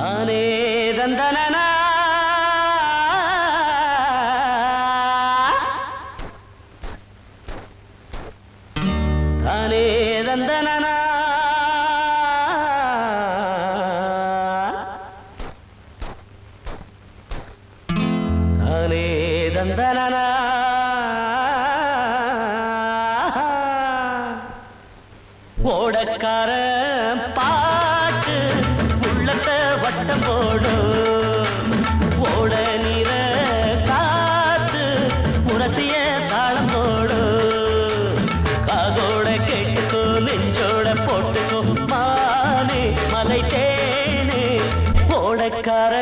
தானே தந்தனனா தானே தந்தனனா தானே தந்தனனா ஓடக்கார பாட்டு உள்ளத்தை வட்டம் போடும் ஓட நீர காத்து உரசிய தாளம் போடும் காதோட கேட்டுக்கோ நெஞ்சோட போட்டுக்கோ மானே மலை தேனே ஓடக்கார